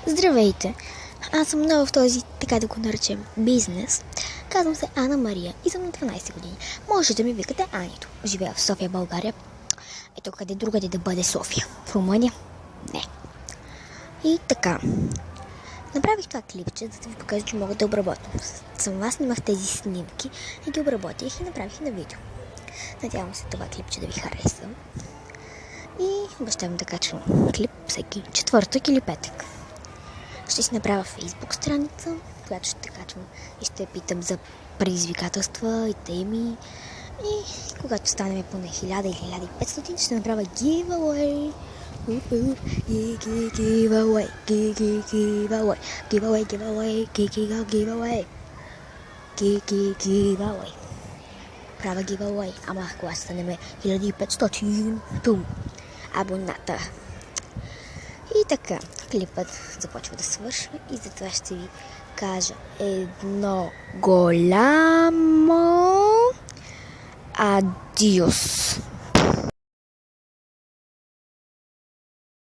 Здравейте! Аз съм нова в този, така да го наречем, бизнес. Казвам се Ана Мария и съм на 12 години. Може да ми викате Анито. Живея в София, България. Ето къде другаде да бъде София. В Румъния? Не. И така. Направих това клипче, за да ви покажа, че мога да обработвам. Сама снимах тези снимки и ги обработих и направих на видео. Надявам се това клипче да ви хареса. И обещавам да качвам клип всеки четвъртък или петък. Ще си направя Facebook страница, която ще качвам и ще питам за предизвикателства и теми. И когато станем поне 1000 или 1500, ще направя giveaway. Giveaway. Правя giveaway. Ама когато станем 1500 абоната. И така, клипът започва да свършва и затова ще ви кажа едно голямо адиос.